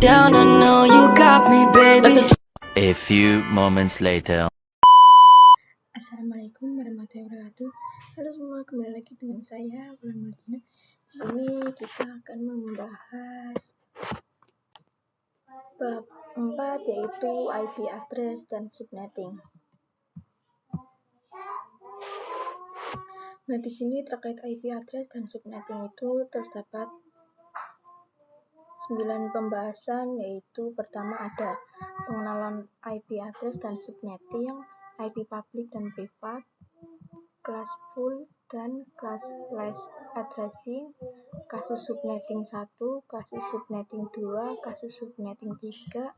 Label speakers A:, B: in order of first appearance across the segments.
A: down, I know you got me, baby.
B: A few moments later.
C: Assalamualaikum warahmatullahi wabarakatuh. Halo semua, kembali lagi dengan saya Wulan Martina. Di sini kita akan membahas bab 4, yaitu IP address dan subnetting. Nah, di sini terkait IP address dan subnetting itu terdapat 9 pembahasan, yaitu pertama ada pengenalan IP address dan subnetting, IP public dan privat, classful dan classless addressing, kasus subnetting 1, kasus subnetting 2, kasus subnetting 3,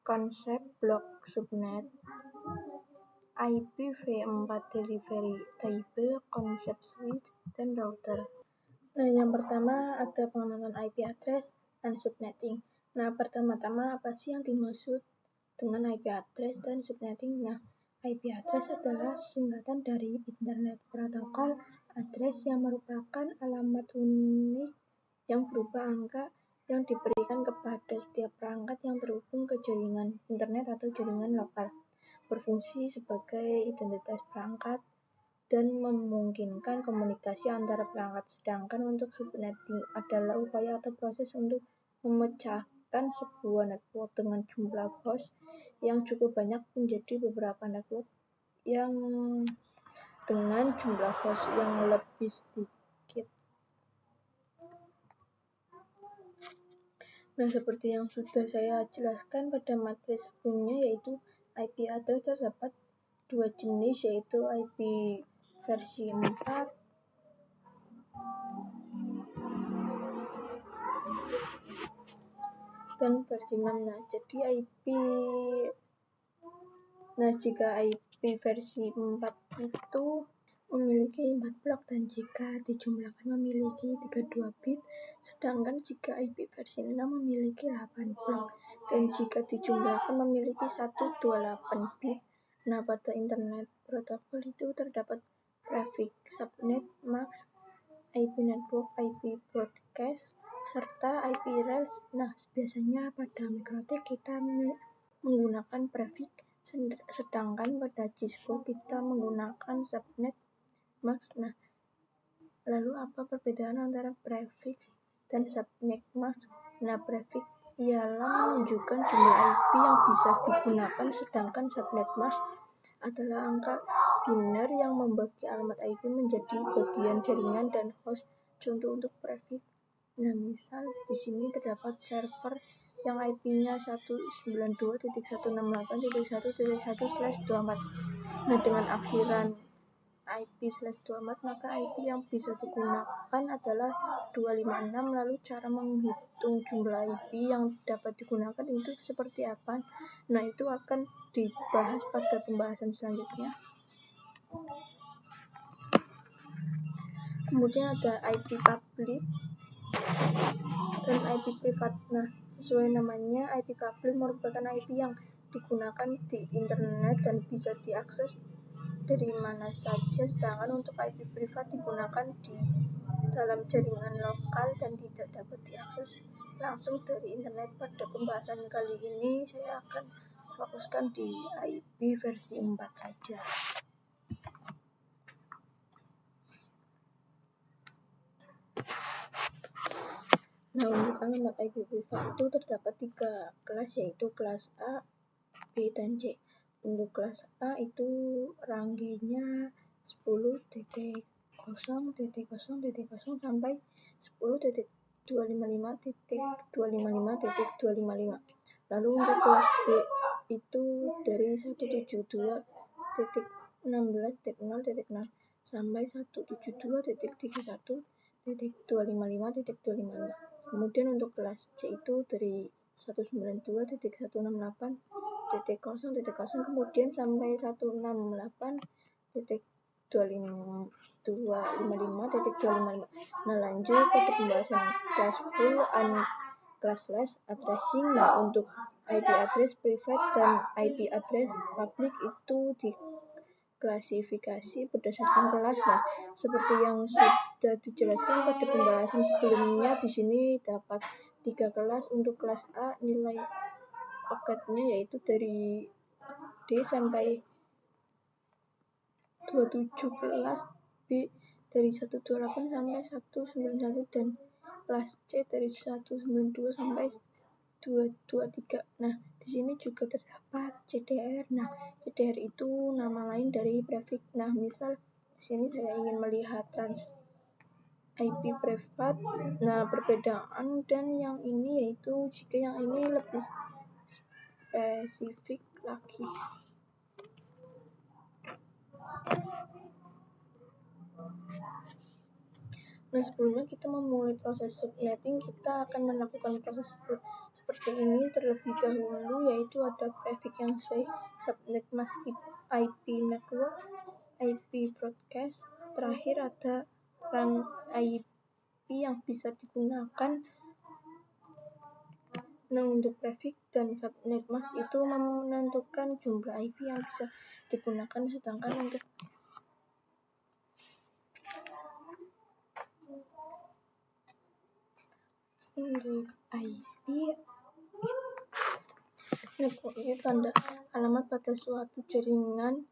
C: konsep block subnet, IPv4 delivery table, konsep switch, dan router. Nah, yang pertama ada pengenalan IP address dan subnetting. Nah, pertama-tama apa sih yang dimaksud dengan IP address dan subnetting? Nah, IP address adalah singkatan dari Internet Protocol Address yang merupakan alamat unik yang berupa angka yang diberikan kepada setiap perangkat yang terhubung ke jaringan internet atau jaringan lokal, berfungsi sebagai identitas perangkat dan memungkinkan komunikasi antara perangkat. Sedangkan untuk subnetting adalah upaya atau proses untuk memecahkan sebuah network dengan jumlah host yang cukup banyak menjadi beberapa network yang dengan jumlah host yang lebih sedikit. Nah, seperti yang sudah saya jelaskan pada materi sebelumnya, yaitu IP address terdapat dua jenis, yaitu IP versi 4 dan versi 6. Jika IP versi 4 itu memiliki 4 blok dan jika dijumlahkan memiliki 32 bit, sedangkan jika IP versi 6 memiliki 8 blok dan jika dijumlahkan memiliki 128 bit. Nah, pada internet protokol itu terdapat prefix subnet, mask, IP network, IP broadcast, serta IP rails. Nah, biasanya pada MikroTik kita menggunakan prefix, sedangkan pada Cisco kita menggunakan subnet, mask. Nah, lalu apa perbedaan antara prefix dan subnet mask? Nah, prefix ialah menunjukkan jumlah IP yang bisa digunakan, sedangkan subnet mask adalah angka biner yang membagi alamat IP menjadi bagian jaringan dan host. Contoh untuk prefix. Nah, misal di sini terdapat server yang IP-nya 192.168.1.1/24. Nah, dengan akhiran IP/24, maka IP yang bisa digunakan adalah 256. Lalu cara menghitung jumlah IP yang dapat digunakan itu seperti apa? Nah, itu akan dibahas pada pembahasan selanjutnya. Kemudian ada IP public dan IP privat. Nah, sesuai namanya, IP public merupakan IP yang digunakan di internet dan bisa diakses dari mana saja, sedangkan untuk IP privat digunakan di dalam jaringan lokal dan tidak dapat diakses langsung dari internet. Pada pembahasan kali ini saya akan fokuskan di IP versi 4 saja. Nah, untuk alamat IP privat itu terdapat 3 kelas, yaitu kelas A, B, dan C. Untuk kelas A itu ranggenya 10.0.0.0 sampai 10.255.255.255. Lalu untuk kelas B itu dari 172.16.0.0 sampai 172.31.255.255. Kemudian untuk kelas C itu dari 192.168.0.0 kemudian sampai 168.255.255. Nah, lanjut pada pembahasan kelas full and classless addressing. Nah, untuk IP address privat dan IP address public itu diklasifikasi berdasarkan kelas. Nah, seperti yang sudah dijelaskan pada pembahasan sebelumnya, di sini dapat 3 kelas. Untuk kelas A nilai paketnya yaitu dari D sampai 217, B dari 128 sampai 191, dan kelas C dari 192 sampai 223. Nah, di sini juga terdapat CDR. Nah, CDR itu nama lain dari prefix. Nah, misal di sini saya ingin melihat trans IP privat. Nah, perbedaan dan yang ini yaitu jika yang ini lebih spesifik lagi. Nah, sebelumnya kita memulai proses subnetting, kita akan melakukan proses seperti ini terlebih dahulu, yaitu ada prefix yang sesuai subnet mask IP network, IP broadcast, terakhir ada run IP yang bisa digunakan. Nah, untuk prefix dan subnet mask itu menentukan jumlah IP yang bisa digunakan, sedangkan untuk IP network itu tanda alamat pada suatu jaringan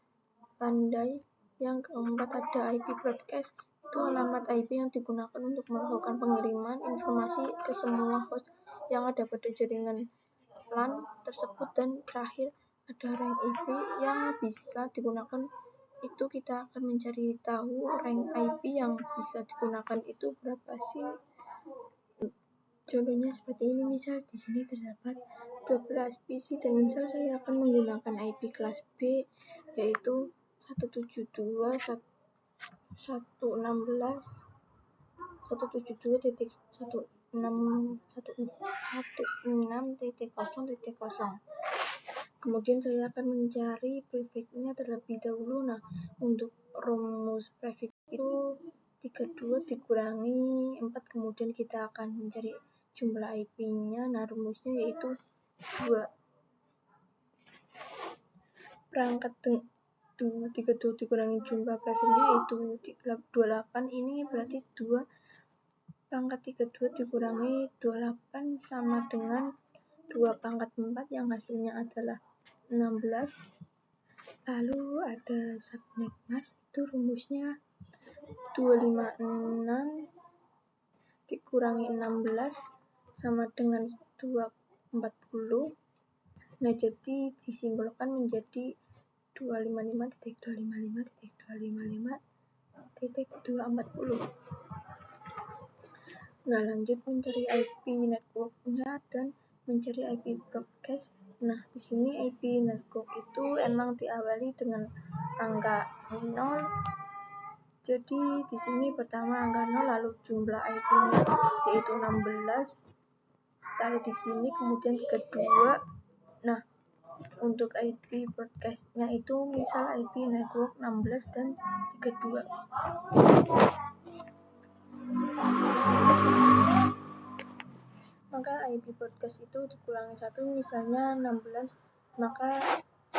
C: landai. Yang keempat ada IP broadcast, itu alamat IP yang digunakan untuk melakukan pengiriman informasi ke semua host yang ada pada jaringan LAN tersebut. Dan terakhir ada rank IP yang bisa digunakan, itu kita akan mencari tahu rank IP yang bisa digunakan itu berapa sih. Contohnya seperti ini, misal di sini terdapat 12 PC dan misal saya akan menggunakan IP kelas B yaitu 172.168.16.0.0. Kemudian saya akan mencari prefixnya terlebih dahulu. Nah, untuk rumus prefix itu 32 dikurangi 4, kemudian kita akan mencari jumlah IP-nya. Nah, rumusnya yaitu 2 perangkat 32 dikurangi jumlah prefixnya yaitu 28. Ini berarti 2 pangkat 32 dikurangi 28 sama dengan 2 pangkat 4 yang hasilnya adalah 16. Lalu ada subnet mask, itu rumusnya 256 dikurangi 16 sama dengan 240. Nah, jadi disimbolkan menjadi 255.255.255.240. Nah, lanjut mencari IP networknya dan mencari IP broadcast. Nah, di sini IP network itu emang diawali dengan angka 0. Jadi di sini pertama angka 0, lalu jumlah IP-nya yaitu 16. Taruh di sini, kemudian kedua. Nah, untuk IP broadcast-nya itu misal IP network 16 dan 32. Maka IP broadcast itu dikurangi 1, misalnya 16, maka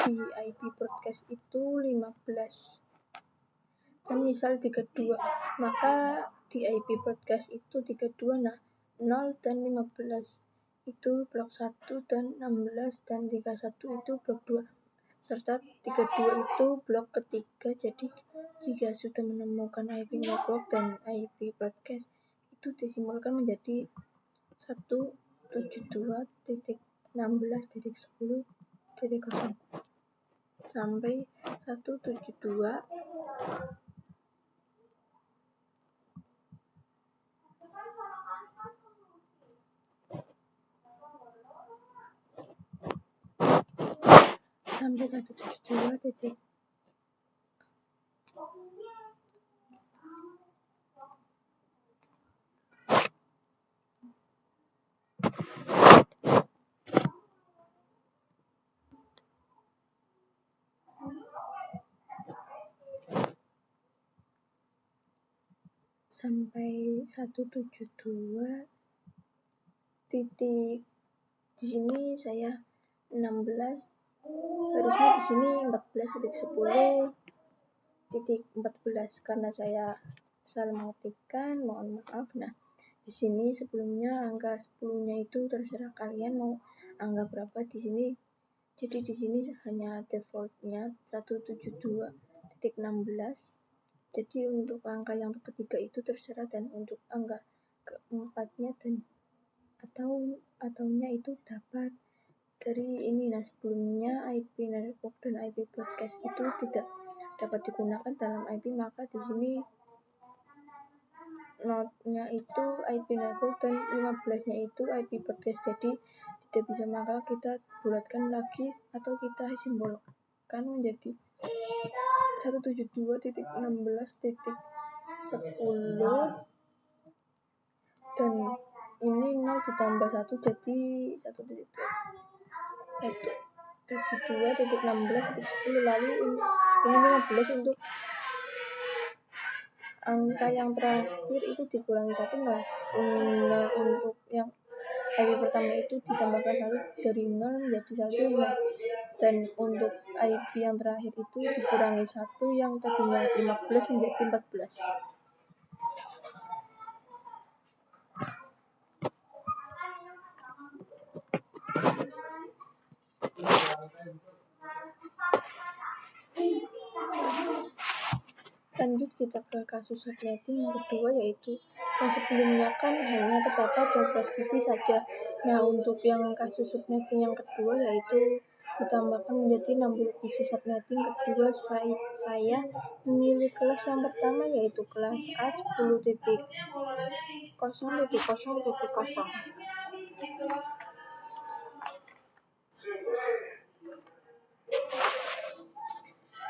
C: di IP broadcast itu 15. Dan misal 32, maka di IP broadcast itu 32. Nah, 0 dan 15 itu blok 1 dan 16 dan 31 itu blok 2 serta 32 itu blok ketiga. Jadi jika sudah menemukan IP network dan IP broadcast, itu disimbolkan menjadi 172.16.10.0 sampai 172 sampai 172 sampai 172 titik. Di sini saya 16, harusnya di sini 14.10.14 karena saya salah mengetikkan, mohon maaf. Nah, Di sini sebelumnya angka 10-nya itu terserah kalian mau angka berapa di sini. Jadi di sini hanya defaultnya 172.16. Jadi untuk angka yang ketiga itu terserah, dan untuk angka keempatnya dan ataunya itu dapat dari ini. Nah, sebelumnya IP network dan IP broadcast itu tidak dapat digunakan dalam IP, maka di sini node-nya itu IP network dan 15-nya itu IP broadcast, jadi tidak bisa, maka kita bulatkan lagi atau kita simbolkan menjadi 172.16.10, dan ini 0 ditambah 1 jadi 172.16.10, lalu ini 15 untuk angka yang terakhir itu dikurangi 1. Nah, untuk yang IP pertama itu ditambahkan 1 dari 0 menjadi 1. Nah, dan untuk IP yang terakhir itu dikurangi 1 yang tadinya 15 menjadi 14. Lanjut kita ke kasus subnetting yang kedua, yaitu yang sebelumnya kan hanya terdapat 12 bisi saja. Nah, untuk yang kasus subnetting yang kedua yaitu ditambahkan menjadi 60 bisi subnetting kedua. Saya memilih kelas yang pertama yaitu kelas A 10.0.0.0.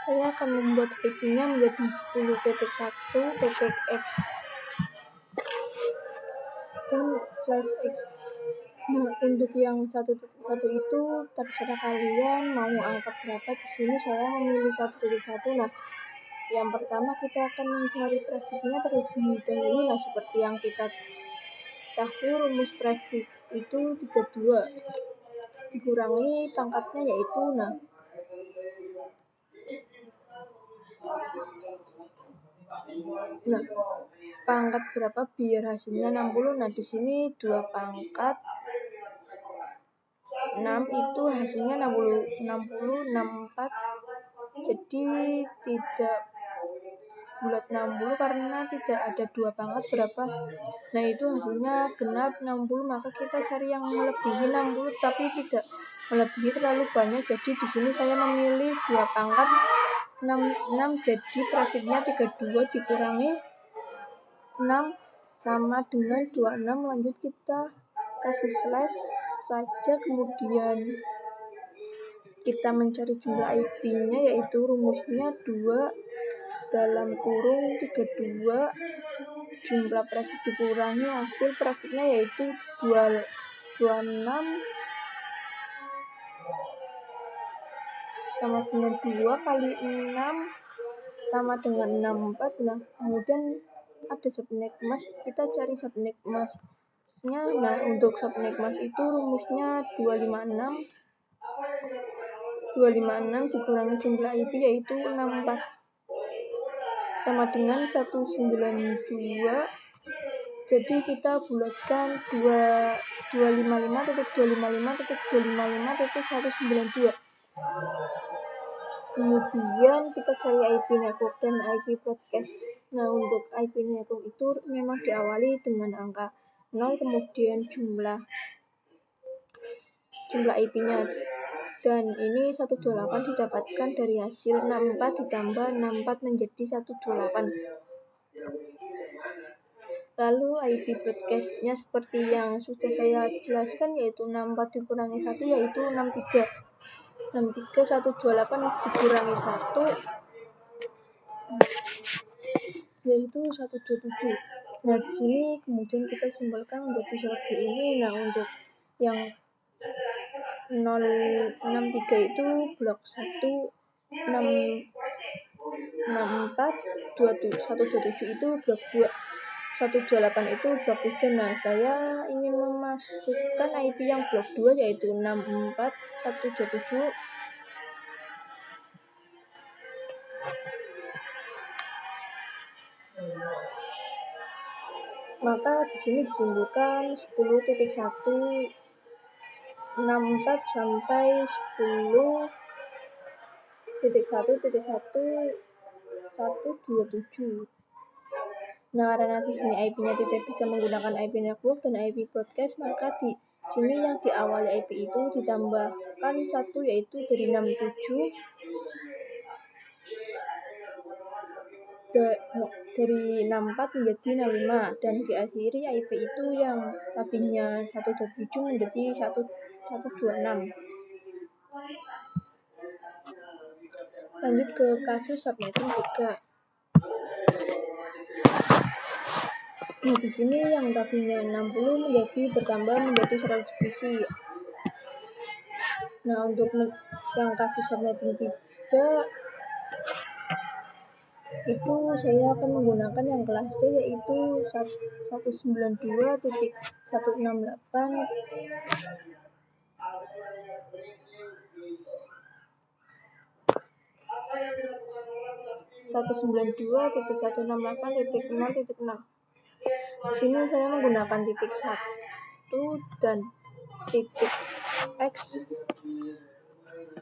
C: Saya akan membuat IP-nya menjadi 10.1.x dan /x. Nah, untuk yang 1.1 itu terserah kalian mau angka berapa. Di sini saya memilih 1.1. Nah, yang pertama kita akan mencari prefixnya terlebih dahulu. Nah, seperti yang kita tahu, rumus prefix itu 32 dikurangi pangkatnya yaitu pangkat berapa biar hasilnya 60. Nah, di sini 2 pangkat 6 itu hasilnya 64. Jadi tidak bulat 60 karena tidak ada 2 pangkat berapa. Nah, itu hasilnya genap 60, maka kita cari yang melebihi 60 tapi tidak melebihi terlalu banyak. Jadi di sini saya memilih 2 pangkat 6 jadi prefixnya 32 dikurangi 6 sama dengan 26. Lanjut kita kasih slash saja, kemudian kita mencari jumlah IP-nya yaitu rumusnya 2 dalam kurung 32 jumlah prefix dikurangi hasil prefixnya yaitu 26 sama dengan 2 kali 6 sama dengan 64. Nah, kemudian ada subnet mask, kita cari subnet masknya. Nah, untuk subnet mask itu rumusnya 256 dikurangi jumlah IP yaitu 64 sama dengan 192. Jadi kita bulatkan 255.255.255.192. Kemudian kita cari IP network dan IP broadcast. Nah, untuk IP network itu memang diawali dengan angka 0 kemudian jumlah IP-nya, dan ini 128 didapatkan dari hasil 64 ditambah 64 menjadi 128. Lalu IP broadcast-nya seperti yang sudah saya jelaskan yaitu 64 dikurangi 1 yaitu 63. 128 dikurangi 1 yaitu 127. Nah, di sini kemudian kita simbolkan menjadi seperti ini. Nah, untuk yang 063 itu blok 1, 664, 127 itu blok 2, 128 itu blok 3. Nah, saya ingin memasukkan IP yang blok 2 yaitu 64, 127. Maka di sini disimpulkan 10.1 64 sampai 10.1.1.127. Nah, karena di sini IP-nya tidak bisa menggunakan IP network dan IP broadcast, maka di sini yang diawali IP itu ditambahkan 1, yaitu dari 67 dari 64 menjadi 65, dan diakhiri IP itu yang tadinya 127 menjadi 126. Lanjut ke kasus subnetting 3. Nah, di sini yang tadinya 60 bertambah menjadi 100 PC. Nah, untuk yang kasus subnetting 3 itu saya akan menggunakan yang kelas C, yaitu 192.168.0.6. Di sini saya menggunakan titik 1 dan titik X.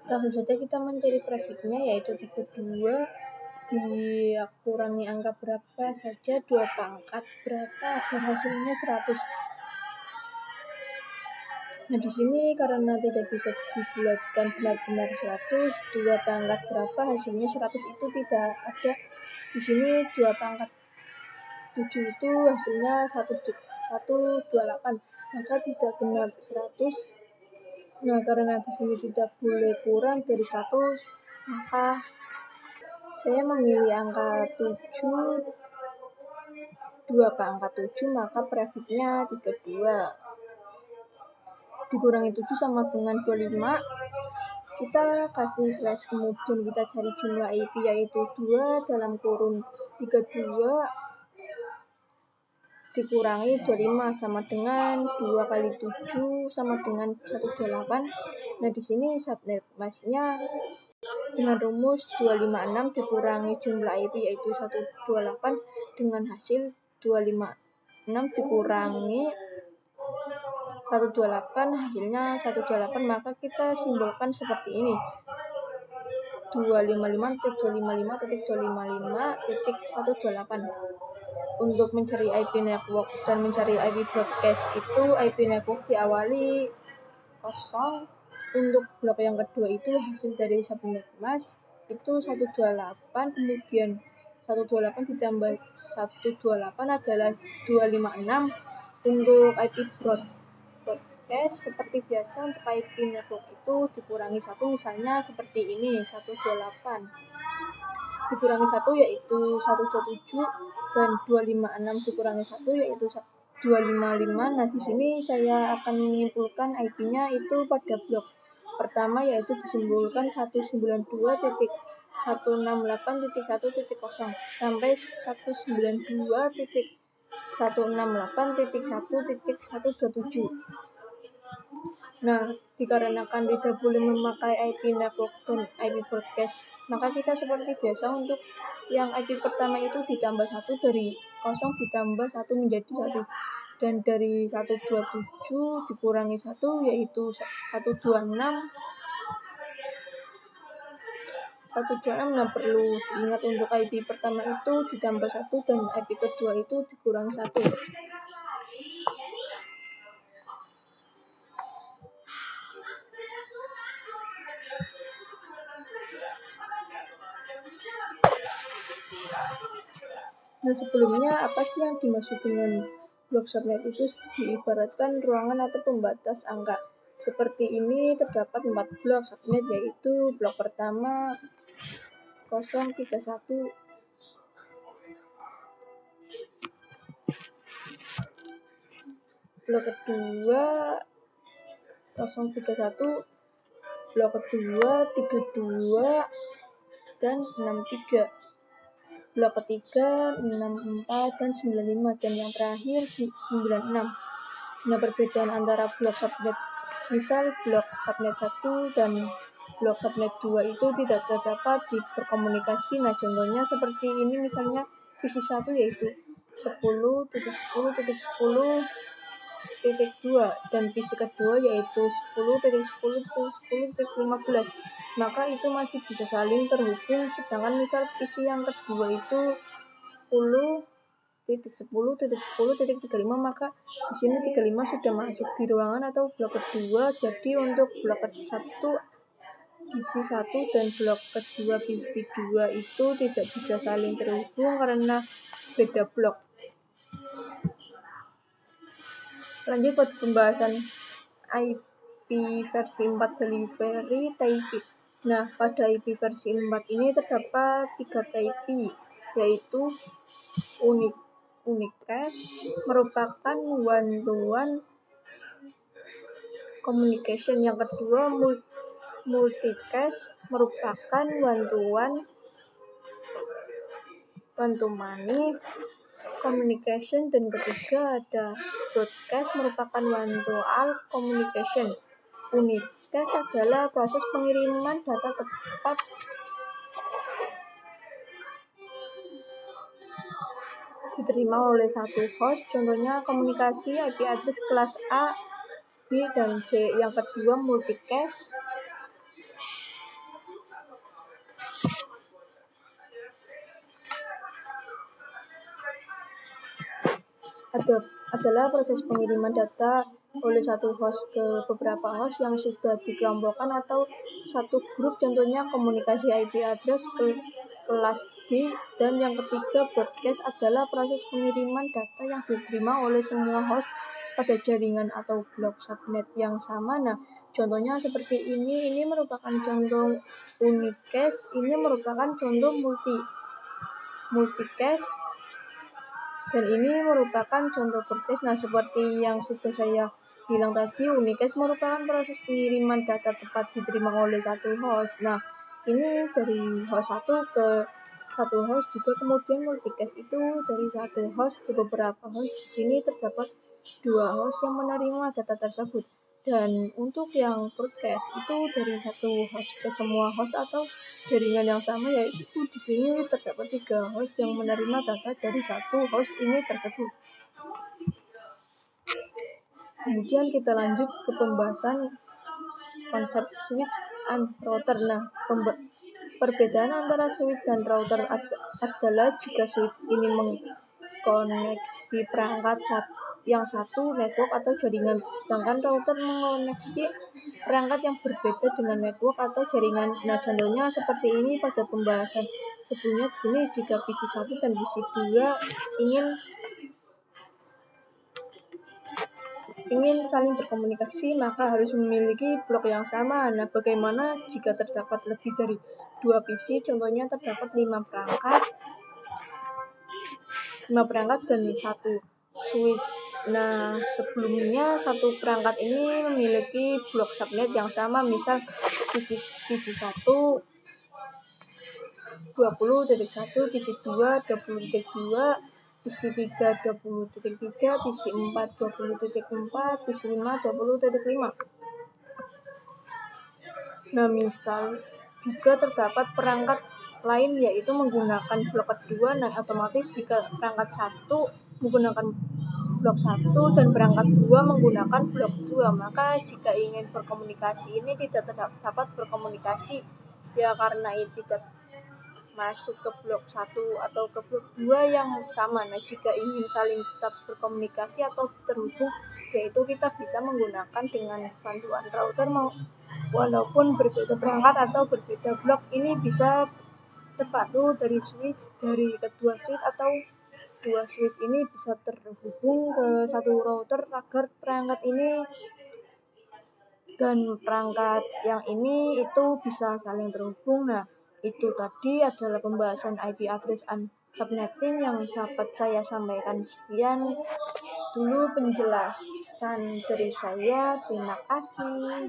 C: Langsung saja kita mencari prefixnya, yaitu 32 dikurangi angka berapa saja, 2 pangkat berapa, dan hasilnya 100. Nah, di sini karena tidak bisa dibulatkan benar-benar 100, 2 pangkat berapa hasilnya 100 itu tidak ada. Di sini 2 pangkat 7 itu hasilnya 128, maka tidak benar 100. Nah, karena di sini tidak boleh kurang dari 100, maka saya memilih angka 7, 2 pangkat 7, maka prefixnya 32. Dikurangi 7 sama dengan 25. Kita kasih slash, kemudian kita cari jumlah IP, yaitu 2 dalam kurun 32 dikurangi 25 sama dengan 2 kali 7 sama dengan 128. Nah, di sini subnet masknya dengan rumus 256 dikurangi jumlah IP, yaitu 128, dengan hasil 256 dikurangi 128, hasilnya 128, maka kita simbolkan seperti ini: 255.255.255.128. Untuk mencari IP network dan mencari IP broadcast itu IP network diawali 0. Untuk blok yang kedua itu hasil dari subnet mask itu 128, kemudian 128 ditambah 128 adalah 256. Untuk IP broadcast seperti biasa, untuk IP network itu dikurangi 1, misalnya seperti ini, 128 dikurangi 1 yaitu 127, dan 256 dikurangi 1 yaitu 255. Nah, di sini saya akan menyimpulkan IP-nya itu pada blok pertama, yaitu disimpulkan 192.168.1.0 sampai 192.168.1.127. Nah, dikarenakan tidak boleh memakai IP network dan IP broadcast, maka kita seperti biasa untuk yang IP pertama itu ditambah 1, dari 0 ditambah 1 menjadi 1, dan dari 127 dikurangi 1 yaitu 126. Nah, perlu diingat untuk IP pertama itu ditambah 1 dan IP kedua itu dikurangi 1. Nah, sebelumnya apa sih yang dimaksud dengan blok subnet itu? Diibaratkan ruangan atau pembatas angka. Seperti ini terdapat 4 blok subnet, yaitu blok pertama 031, blok kedua 031, blok kedua 32 dan 63, blok ketiga 64 dan 95, dan yang terakhir 96. Nah, perbedaan antara blok subnet, misal blok subnet 1 dan blok subnet 2 itu tidak terdapat di berkomunikasi. Nah, contohnya seperti ini, misalnya PC 1 yaitu 10.10.10.2 dan PC kedua yaitu 10.10.10.15, maka itu masih bisa saling terhubung. Sedangkan misal PC yang kedua itu 10.10.10.35, maka di sini 35 sudah masuk di ruangan atau blok kedua. Jadi untuk blok ke-1 PC 1 dan blok kedua PC 2 itu tidak bisa saling terhubung karena beda blok. Lanjut pada pembahasan IP versi 4 delivery type. Nah, pada IP versi 4 ini terdapat 3 type, yaitu unicast merupakan one-to-one communication. Yang kedua, multicast merupakan one-to-many communication, dan ketiga ada broadcast merupakan one-to-all communication. Unicast adalah proses pengiriman data tepat diterima oleh satu host. Contohnya komunikasi IP address kelas A, B, dan C. Yang kedua, multicast adalah proses pengiriman data oleh satu host ke beberapa host yang sudah dikelompokkan atau satu grup. Contohnya komunikasi IP address kelas D. Dan yang ketiga, broadcast adalah proses pengiriman data yang diterima oleh semua host pada jaringan atau blok subnet yang sama. Nah, contohnya seperti ini merupakan contoh unicast, ini merupakan contoh multicast, dan ini merupakan contoh broadcast. Nah, seperti yang sudah saya bilang tadi, unicast merupakan proses pengiriman data tepat diterima oleh satu host. Nah, ini dari host satu ke satu host juga. Kemudian multicast itu dari satu host ke beberapa host. Di sini terdapat 2 host yang menerima data tersebut. Dan untuk yang broadcast itu dari satu host ke semua host atau jaringan yang sama, yaitu di sini terdapat 3 host yang menerima data dari satu host ini tersebut. Kemudian kita lanjut ke pembahasan konsep switch and router. Nah, perbedaan antara switch dan router adalah jika switch ini mengkoneksi perangkat yang satu network atau jaringan, sedangkan router mengoneksi perangkat yang berbeda dengan network atau jaringan. Nah, contohnya seperti ini pada pembahasan sebelumnya. Di sini jika PC 1 dan PC 2 ingin saling berkomunikasi, maka harus memiliki blok yang sama. Nah, bagaimana jika terdapat lebih dari 2 PC? Contohnya terdapat 5 perangkat dan 1 switch. Nah, sebelumnya satu perangkat ini memiliki blok subnet yang sama, misal PC 1 20.1, PC 2 20.2, PC 3 20.3, PC 4 20.4, PC 5 20.5. Nah, misal juga terdapat perangkat lain yaitu menggunakan blok kedua. Nah, otomatis jika perangkat 1 menggunakan blok 1 dan perangkat 2 menggunakan blok 2, maka jika ingin berkomunikasi ini tidak dapat berkomunikasi ya, karena itu tidak masuk ke blok 1 atau ke blok 2 yang sama. Nah, jika ingin saling tetap berkomunikasi atau terhubung, yaitu kita bisa menggunakan dengan bantuan router walaupun berbeda perangkat atau berbeda blok. Ini bisa terpadu dari switch, dari kedua switch atau dua switch ini bisa terhubung ke satu router agar perangkat ini dan perangkat yang ini itu bisa saling terhubung. Nah, itu tadi adalah pembahasan IP address and subnetting yang dapat saya sampaikan. Sekian dulu penjelasan dari saya. Terima kasih.